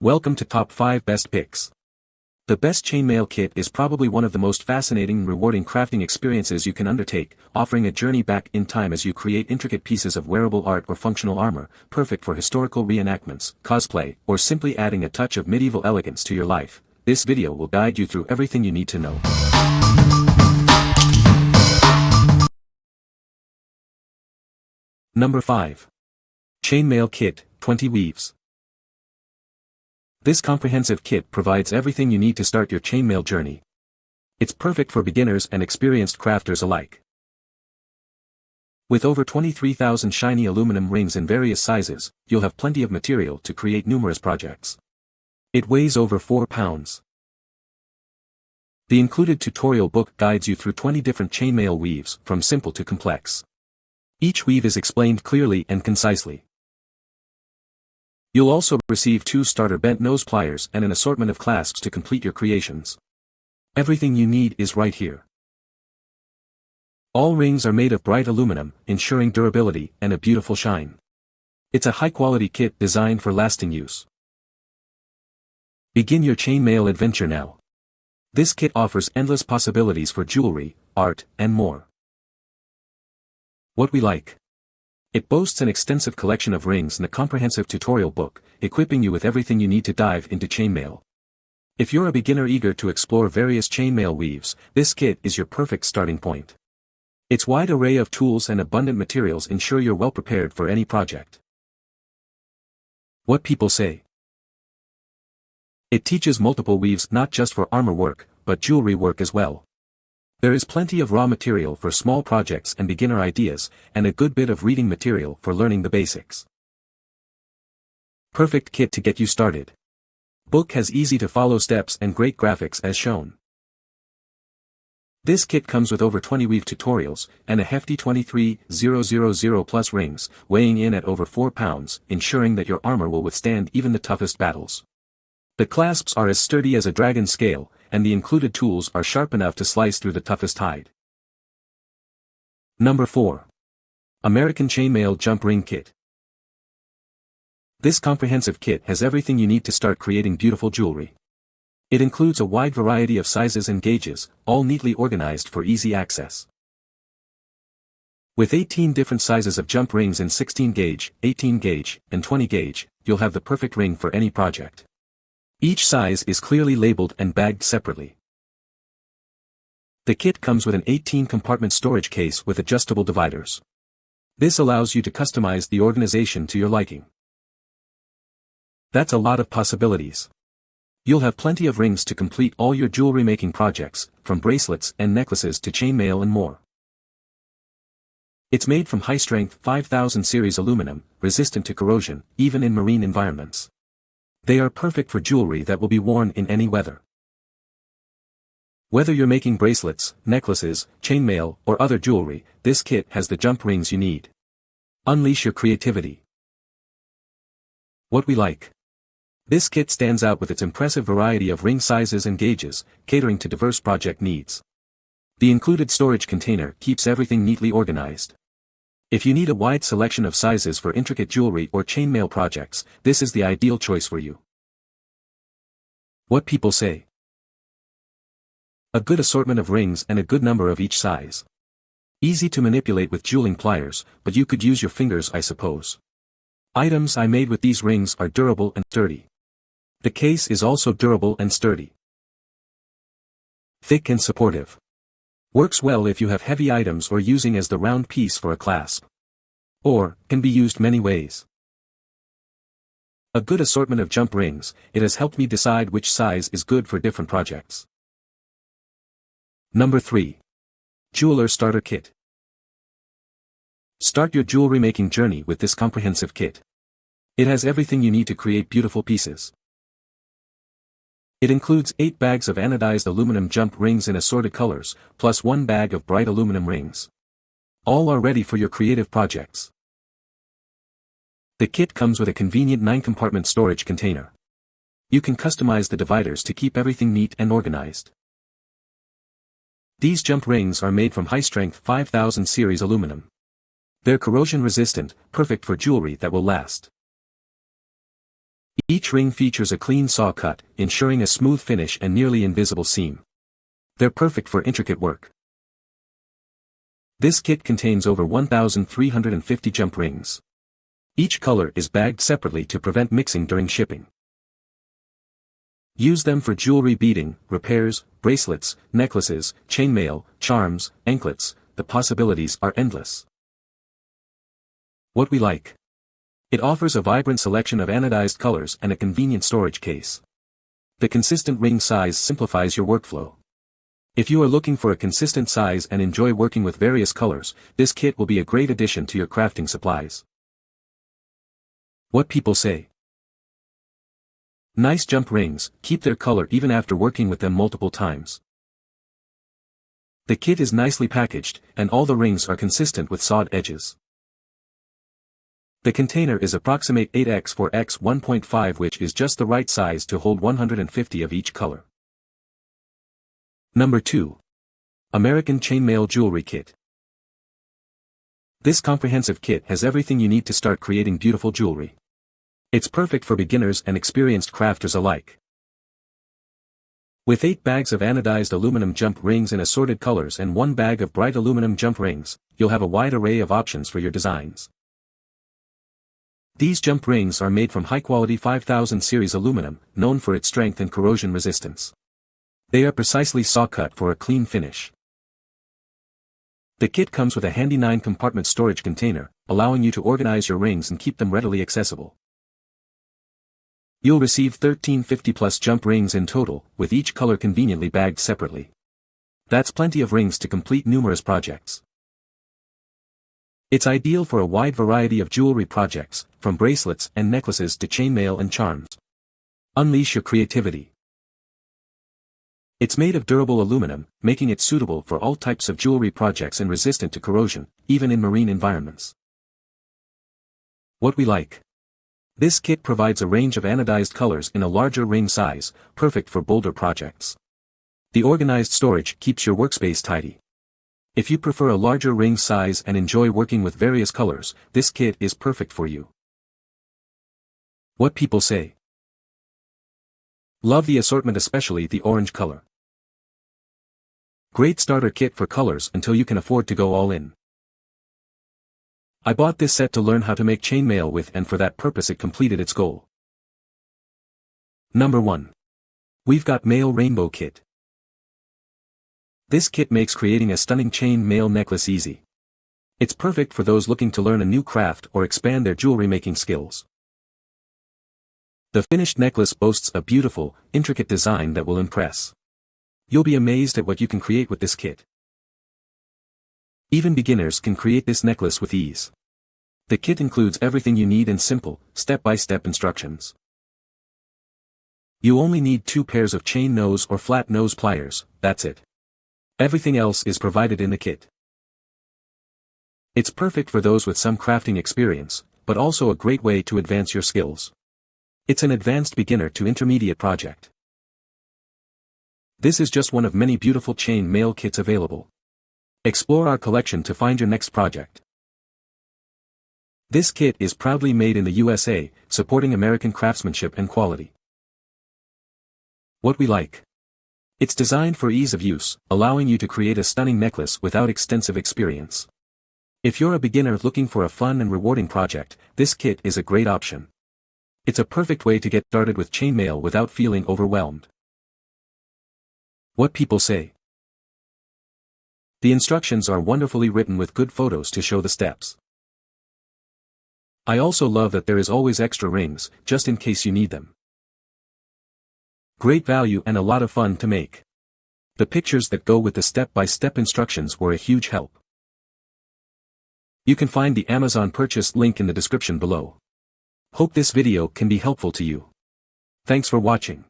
Welcome to Top 5 Best Picks. The best chainmail kit is probably one of the most fascinating and rewarding crafting experiences you can undertake, offering a journey back in time as you create intricate pieces of wearable art or functional armor, perfect for historical reenactments, cosplay, or simply adding a touch of medieval elegance to your life. This video will guide you through everything you need to know. Number 5. Chainmail Kit, 20 Weaves. This comprehensive kit provides everything you need to start your chainmail journey. It's perfect for beginners and experienced crafters alike. With over 23,000 shiny aluminum rings in various sizes, you'll have plenty of material to create numerous projects. It weighs over 4 pounds. The included tutorial book guides you through 20 different chainmail weaves, from simple to complex. Each weave is explained clearly and concisely. You'll also receive 2 starter bent nose pliers and an assortment of clasps to complete your creations. Everything you need is right here. All rings are made of bright aluminum, ensuring durability and a beautiful shine. It's a high-quality kit designed for lasting use. Begin your chainmail adventure now. This kit offers endless possibilities for jewelry, art, and more. What we like. It boasts an extensive collection of rings and a comprehensive tutorial book, equipping you with everything you need to dive into chainmail. If you're a beginner eager to explore various chainmail weaves, this kit is your perfect starting point. Its wide array of tools and abundant materials ensure you're well prepared for any project. What people say. It teaches multiple weaves not just for armor work, but jewelry work as well. There is plenty of raw material for small projects and beginner ideas, and a good bit of reading material for learning the basics. Perfect kit to get you started. Book has easy-to-follow steps and great graphics as shown. This kit comes with over 20 weave tutorials, and a hefty 23,000 plus rings, weighing in at over 4 pounds, ensuring that your armor will withstand even the toughest battles. The clasps are as sturdy as a dragon scale, and the included tools are sharp enough to slice through the toughest hide. Number 4. American Chainmail Jump Ring Kit. This comprehensive kit has everything you need to start creating beautiful jewelry. It includes a wide variety of sizes and gauges, all neatly organized for easy access. With 18 different sizes of jump rings in 16 gauge, 18 gauge, and 20 gauge, you'll have the perfect ring for any project. Each size is clearly labeled and bagged separately. The kit comes with an 18-compartment storage case with adjustable dividers. This allows you to customize the organization to your liking. That's a lot of possibilities. You'll have plenty of rings to complete all your jewelry-making projects, from bracelets and necklaces to chainmail and more. It's made from high-strength 5000 series aluminum, resistant to corrosion, even in marine environments. They are perfect for jewelry that will be worn in any weather. Whether you're making bracelets, necklaces, chainmail, or other jewelry, this kit has the jump rings you need. Unleash your creativity. What we like. This kit stands out with its impressive variety of ring sizes and gauges, catering to diverse project needs. The included storage container keeps everything neatly organized. If you need a wide selection of sizes for intricate jewelry or chainmail projects, this is the ideal choice for you. What people say. A good assortment of rings and a good number of each size. Easy to manipulate with jeweling pliers, but you could use your fingers, I suppose. Items I made with these rings are durable and sturdy. The case is also durable and sturdy. Thick and supportive. Works well if you have heavy items or using as the round piece for a clasp. Or, can be used many ways. A good assortment of jump rings, it has helped me decide which size is good for different projects. Number 3. Jeweler Starter Kit. Start your jewelry making journey with this comprehensive kit. It has everything you need to create beautiful pieces. It includes 8 bags of anodized aluminum jump rings in assorted colors, plus 1 bag of bright aluminum rings. All are ready for your creative projects. The kit comes with a convenient 9-compartment storage container. You can customize the dividers to keep everything neat and organized. These jump rings are made from high-strength 5000 series aluminum. They're corrosion resistant, perfect for jewelry that will last. Each ring features a clean saw cut, ensuring a smooth finish and nearly invisible seam. They're perfect for intricate work. This kit contains over 1,350 jump rings. Each color is bagged separately to prevent mixing during shipping. Use them for jewelry beading, repairs, bracelets, necklaces, chainmail, charms, anklets. The possibilities are endless. What we like. It offers a vibrant selection of anodized colors and a convenient storage case. The consistent ring size simplifies your workflow. If you are looking for a consistent size and enjoy working with various colors, this kit will be a great addition to your crafting supplies. What people say. Nice jump rings, keep their color even after working with them multiple times. The kit is nicely packaged, and all the rings are consistent with sawed edges. The container is approximate 8x4x 1.5, which is just the right size to hold 150 of each color. Number 2. American Chainmail Jewelry Kit. This comprehensive kit has everything you need to start creating beautiful jewelry. It's perfect for beginners and experienced crafters alike. With 8 bags of anodized aluminum jump rings in assorted colors and 1 bag of bright aluminum jump rings, you'll have a wide array of options for your designs. These jump rings are made from high-quality 5000 series aluminum, known for its strength and corrosion resistance. They are precisely saw-cut for a clean finish. The kit comes with a handy 9-compartment storage container, allowing you to organize your rings and keep them readily accessible. You'll receive 1350+ jump rings in total, with each color conveniently bagged separately. That's plenty of rings to complete numerous projects. It's ideal for a wide variety of jewelry projects, from bracelets and necklaces to chainmail and charms. Unleash your creativity. It's made of durable aluminum, making it suitable for all types of jewelry projects and resistant to corrosion, even in marine environments. What we like. This kit provides a range of anodized colors in a larger ring size, perfect for bolder projects. The organized storage keeps your workspace tidy. If you prefer a larger ring size and enjoy working with various colors, this kit is perfect for you. What people say. Love the assortment, especially the orange color. Great starter kit for colors until you can afford to go all in. I bought this set to learn how to make chainmail with, and for that purpose it completed its goal. Number 1. We've got Maille Rainbow Kit. This kit makes creating a stunning chain mail necklace easy. It's perfect for those looking to learn a new craft or expand their jewelry making skills. The finished necklace boasts a beautiful, intricate design that will impress. You'll be amazed at what you can create with this kit. Even beginners can create this necklace with ease. The kit includes everything you need in simple, step-by-step instructions. You only need 2 pairs of chain nose or flat nose pliers, that's it. Everything else is provided in the kit. It's perfect for those with some crafting experience, but also a great way to advance your skills. It's an advanced beginner to intermediate project. This is just one of many beautiful chain mail kits available. Explore our collection to find your next project. This kit is proudly made in the USA, supporting American craftsmanship and quality. What we like. It's designed for ease of use, allowing you to create a stunning necklace without extensive experience. If you're a beginner looking for a fun and rewarding project, this kit is a great option. It's a perfect way to get started with chainmail without feeling overwhelmed. What people say. The instructions are wonderfully written with good photos to show the steps. I also love that there is always extra rings, just in case you need them. Great value and a lot of fun to make. The pictures that go with the step-by-step instructions were a huge help. You can find the Amazon purchase link in the description below. Hope this video can be helpful to you. Thanks for watching.